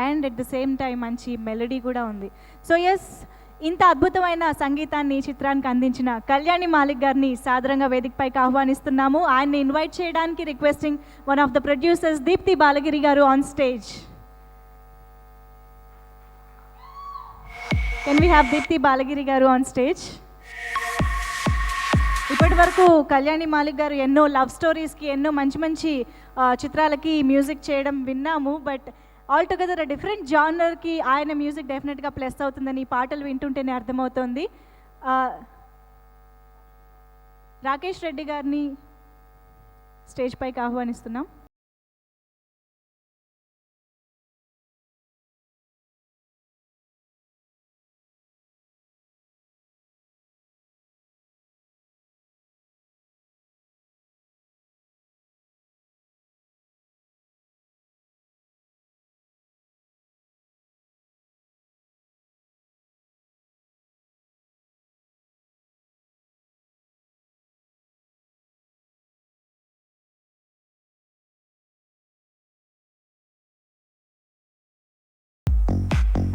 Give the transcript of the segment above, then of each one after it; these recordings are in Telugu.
And at the same time మంచి మెలడీ కూడా ఉంది. సో ఎస్, ఇంత అద్భుతమైన సంగీతాన్ని చిత్రానికి అందించిన కళ్యాణి మాలిక్ గారిని సాదరంగా వేదికపైకి ఆహ్వానిస్తున్నాము. ఆయన్ని ఇన్వైట్ చేయడానికి requesting one of the producers Deepti Balagiri garu on stage. Can we have Deepti Balagiri garu on stage? ఇప్పటి వరకు కళ్యాణి మాలిక్ గారు ఎన్నో లవ్ స్టోరీస్కి, ఎన్నో మంచి మంచి చిత్రాలకి మ్యూజిక్ చేయడం విన్నాము. బట్ ఆల్ టుగెదర్ డిఫరెంట్ జానర్కి ఆయన మ్యూజిక్ డెఫినెట్గా ప్లస్ అవుతుందని ఈ పాటలు వింటుంటేనే అర్థమవుతుంది. రాకేష్ రెడ్డి గారిని స్టేజ్ పైకి ఆహ్వానిస్తున్నాం.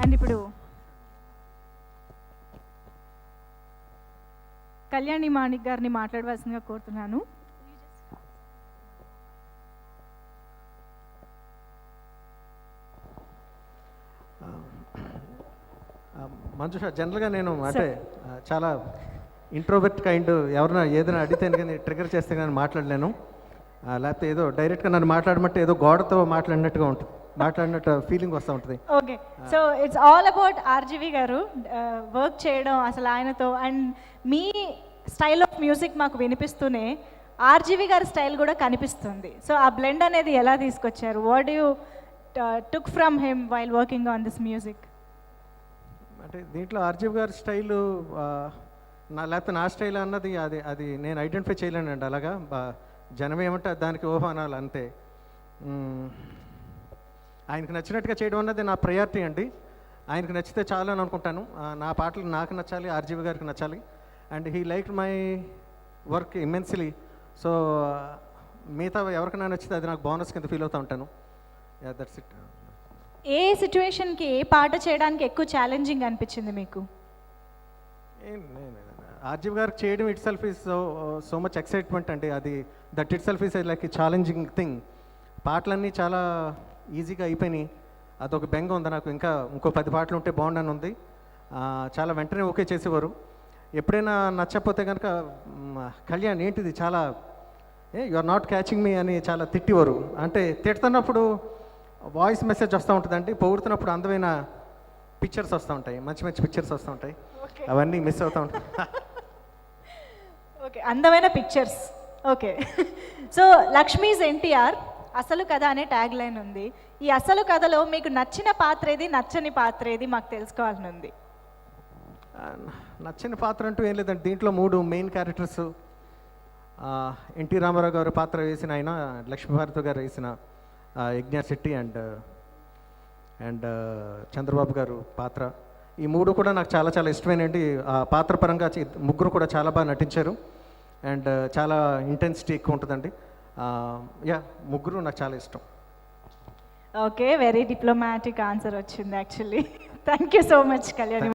అండ్ ఇప్పుడు కళ్యాణి మాణిక్ గారిని మాట్లాడవలసిందిగా కోరుతున్నాను. మంజుష, జనరల్గా నేను అంటే చాలా ఇంట్రోవర్ట్ కైండ్, ఎవరైనా ఏదైనా అడిగితే కానీ ట్రిగర్ చేస్తే కానీ మాట్లాడలేను. లేకపోతే ఏదో డైరెక్ట్గా నన్ను మాట్లాడమంటే ఏదో గోడతో మాట్లాడినట్టుగా ఉంటుంది, మాట్లాడినట్టు ఫీలింగ్ వస్తూ ఉంటుంది. Okay, so it's all about RGV గారు వర్క్ చేయడం అసలు ఆయనతో. And me style of music మాకు వినిపిస్తూనే ఆర్జీవి గారి స్టైల్ కూడా కనిపిస్తుంది. సో ఆ బ్లెండ్ అనేది ఎలా తీసుకొచ్చారు? What you took from him while working on this music? అంటే దీంట్లో ఆర్జీవి గారి స్టైలు లేకపోతే నా స్టైల్ అన్నది అది నేను ఐడెంటిఫై చేయలేనండి. అలాగా జనం ఏమంటే దానికి ఓహానాలు అంతే. ఆయనకు నచ్చినట్టుగా చేయడం అన్నది నా ప్రయారిటీ అండి. ఆయనకు నచ్చితే చాలు అని అనుకుంటాను. నా పాటలు నాకు నచ్చాలి, ఆర్జీవి గారికి నచ్చాలి. And he like my work immensely. So మిగతా ఎవరికైనా నచ్చితే అది నాకు బోనస్ కింద ఫీల్ అవుతూ ఉంటాను. That's it. ఏ సిచ్యువేషన్కి ఏ పాట చేయడానికి ఎక్కువ ఛాలెంజింగ్ అనిపించింది మీకు? ఆర్జీవి గారికి చేయడం it self is so much excitement అండి. అది that it self is like challenging thing. పాటలన్నీ చాలా ఈజీగా అయిపోయినాయి. అదొక బెంగ ఉంది నాకు. ఇంకో 10 పాటలు ఉంటే బాగుండని ఉంది. చాలా వెంటనే ఓకే చేసేవారు. ఎప్పుడైనా నచ్చకపోతే కనుక కళ్యాణ్ ఏంటిది చాలా యు ఆర్ నాట్ క్యాచింగ్ మీ అని చాలా తిట్టివారు. అంటే తిడుతున్నప్పుడు వాయిస్ మెసేజ్ వస్తూ ఉంటుందండి, పొగుడుతున్నప్పుడు అందమైన పిక్చర్స్ వస్తూ ఉంటాయి, మంచి మంచి పిక్చర్స్ వస్తూ ఉంటాయి. అవన్నీ మిస్ అవుతూ ఉంటాయి. ఓకే, అందమైన pictures. Okay, so Lakshmi's NTR అసలు కథ అనే ట్యాగ్ లైన్ ఉంది. ఈ అసలు కథలో మీకు నచ్చిన పాత్ర ఏది, నచ్చని పాత్ర ఏది మాకు తెలుసుకోవాలని ఉంది. నచ్చని పాత్ర అంటూ ఏం లేదండి. దీంట్లో 3 మెయిన్ క్యారెక్టర్స్. ఎన్టీ రామారావు గారు పాత్ర వేసిన ఆయన, లక్ష్మీభారతి గారు వేసిన యజ్ఞ శెట్టి అండ్ చంద్రబాబు గారు పాత్ర. ఈ 3 కూడా నాకు చాలా చాలా ఇష్టమేనండి. ఆ పాత్ర పరంగా ముగ్గురు కూడా చాలా బాగా నటించారు. అండ్ చాలా ఇంటెన్సిటీ ఎక్కువ ఉంటుందండి. ముగ్గురు నాకు చాలా ఇష్టం. ఓకే, వెరీ డిప్లొమాటిక్ ఆన్సర్ వచ్చింది actually. Thank you so much Kalyani.